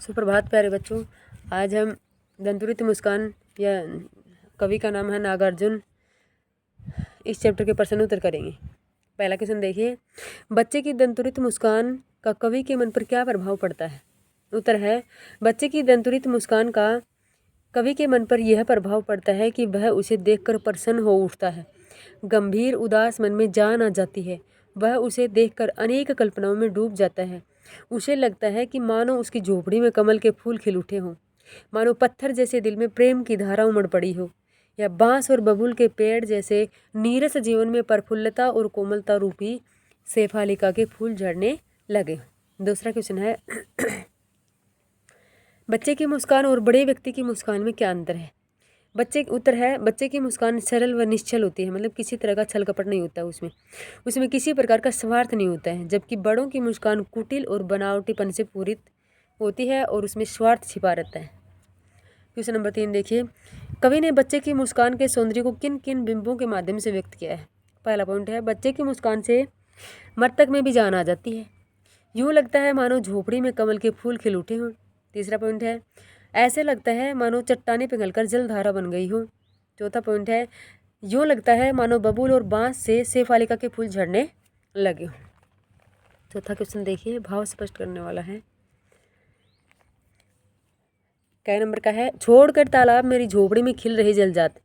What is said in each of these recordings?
सुप्रभात प्यारे बच्चों। आज हम दंतुरित मुस्कान या कवि का नाम है नागार्जुन, इस चैप्टर के प्रश्न उत्तर करेंगे। पहला क्वेश्चन देखिए, बच्चे की दंतुरित मुस्कान का कवि के मन पर क्या प्रभाव पड़ता है। उत्तर है, बच्चे की दंतुरित मुस्कान का कवि के मन पर यह प्रभाव पड़ता है कि वह उसे देखकर प्रसन्न हो उठता है। गंभीर उदास मन में जान आ जाती है। वह उसे देखकर अनेक कल्पनाओं में डूब जाता है। उसे लगता है कि मानो उसकी झोपड़ी में कमल के फूल खिल उठे हों, मानो पत्थर जैसे दिल में प्रेम की धारा उमड़ पड़ी हो, या बांस और बबूल के पेड़ जैसे नीरस जीवन में प्रफुल्लता और कोमलता रूपी शेफालिका के फूल झड़ने लगे। दूसरा क्वेश्चन है, बच्चे की मुस्कान और बड़े व्यक्ति की मुस्कान में क्या अंतर है। उत्तर है, बच्चे की मुस्कान सरल व निश्चल होती है, मतलब किसी तरह का छल कपट नहीं होता है उसमें किसी प्रकार का स्वार्थ नहीं होता है। जबकि बड़ों की मुस्कान कुटिल और बनावटीपन से पूरित होती है और उसमें स्वार्थ छिपा रहता है। क्वेश्चन नंबर 3 देखिए, कवि ने बच्चे की मुस्कान के सौंदर्य को किन किन बिंबों के माध्यम से व्यक्त किया है। पहला पॉइंट है, बच्चे की मुस्कान से मृतक में भी जान आ जाती है। यूँ लगता है मानो झोपड़ी में कमल के फूल खिल उठे हों। तीसरा पॉइंट है, ऐसे लगता है मानो चट्टाने पिघलकर जलधारा बन गई हो। चौथा पॉइंट है, यूँ लगता है मानो बबूल और बांस से शेफालिका के फूल झड़ने लगे हो। चौथा क्वेश्चन देखिए, भाव स्पष्ट करने वाला है। कै नंबर का है, छोड़कर तालाब मेरी झोपड़ी में खिल रही जलजात।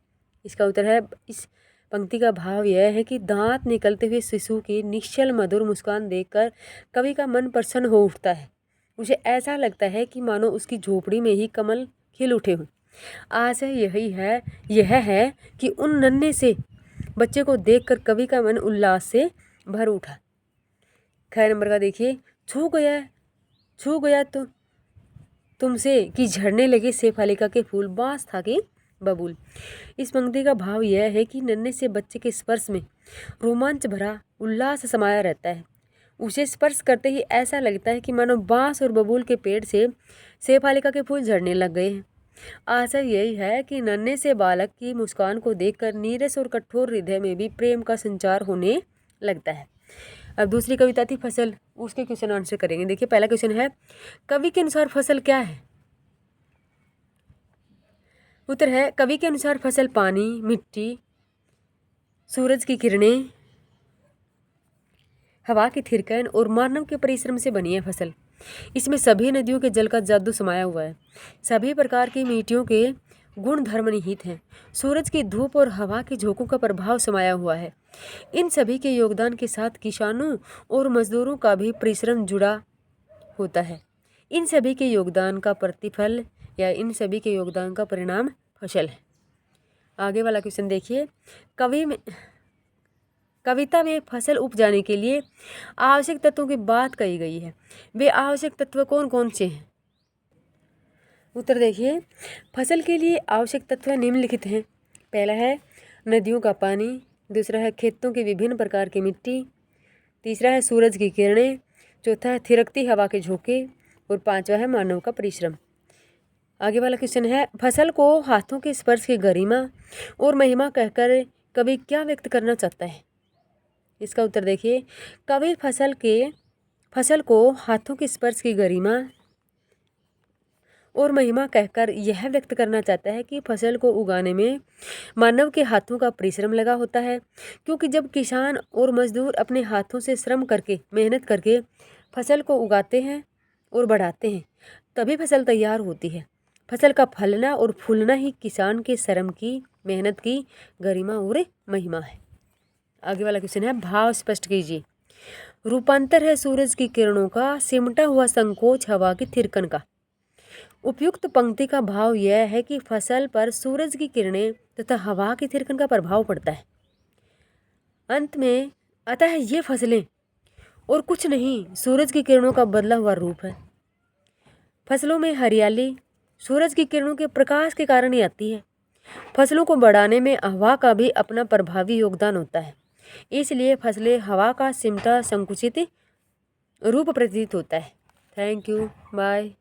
इसका उत्तर है, इस पंक्ति का भाव यह है कि दांत निकलते हुए शिशु की निश्चल मधुर मुस्कान देखकर कवि का मन प्रसन्न हो उठता है। उसे ऐसा लगता है कि मानो उसकी झोपड़ी में ही कमल खिल उठे हों। आशय यह है कि उन नन्हे से बच्चे को देखकर कवि का मन उल्लास से भर उठा। खैर नंबर का देखिए, छू गया तो तुमसे कि झड़ने लगे शेफालिका के फूल, बांस था कि बबूल। इस पंक्ति का भाव यह है कि नन्हे से बच्चे के स्पर्श में रोमांच भरा उल्लास समाया रहता है। उसे स्पर्श करते ही ऐसा लगता है कि मानो बांस और बबूल के पेड़ से शेफालिका के फूल झड़ने लग गए हैं। आशा यही है कि नन्हे से बालक की मुस्कान को देखकर नीरस और कठोर हृदय में भी प्रेम का संचार होने लगता है। अब दूसरी कविता थी फसल, उसके क्वेश्चन आंसर करेंगे। देखिए पहला क्वेश्चन है, कवि के अनुसार फसल क्या है। उत्तर है, कवि के अनुसार फसल पानी, मिट्टी, सूरज की किरणें, हवा की थिरकन और मानव के परिश्रम से बनी है फसल। इसमें सभी नदियों के जल का जादू समाया हुआ है। सभी प्रकार की मिट्टियों के गुण धर्म निहित हैं। सूरज की धूप और हवा के झोंकों का प्रभाव समाया हुआ है। इन सभी के योगदान के साथ किसानों और मजदूरों का भी परिश्रम जुड़ा होता है। इन सभी के योगदान का प्रतिफल या इन सभी के योगदान का परिणाम फसल है। आगे वाला क्वेश्चन देखिए, कविता में फसल उपजाने के लिए आवश्यक तत्वों की बात कही गई है। वे आवश्यक तत्व कौन कौन से हैं। उत्तर देखिए, फसल के लिए आवश्यक तत्व निम्नलिखित हैं। पहला है नदियों का पानी, दूसरा है खेतों की विभिन्न प्रकार की मिट्टी, तीसरा है सूरज की किरणें, चौथा है थिरकती हवा के झोंके और पांचवा है मानव का परिश्रम। आगे वाला क्वेश्चन है, फसल को हाथों के स्पर्श की गरिमा और महिमा कहकर कवि क्या व्यक्त करना चाहता है। इसका उत्तर देखिए, कवि फसल को हाथों के स्पर्श की गरिमा और महिमा कहकर यह व्यक्त करना चाहता है कि फसल को उगाने में मानव के हाथों का परिश्रम लगा होता है। क्योंकि जब किसान और मजदूर अपने हाथों से श्रम करके मेहनत करके फसल को उगाते हैं और बढ़ाते हैं, तभी फसल तैयार होती है। फसल का फलना और फूलना ही किसान के श्रम की, मेहनत की गरिमा और महिमा है। आगे वाला क्वेश्चन है, भाव स्पष्ट कीजिए। रूपांतर है सूरज की किरणों का, सिमटा हुआ संकोच हवा की थिरकन का। उपयुक्त पंक्ति का भाव यह है कि फसल पर सूरज की किरणें तथा हवा की थिरकन का प्रभाव पड़ता है। अंत में अतः ये फसलें और कुछ नहीं सूरज की किरणों का बदला हुआ रूप है। फसलों में हरियाली सूरज की किरणों के प्रकाश के कारण ही आती है। फसलों को बढ़ाने में हवा का भी अपना प्रभावी योगदान होता है। इसलिए फसलें हवा का सिमटा संकुचित रूप प्रतीत होता है। Thank you, bye.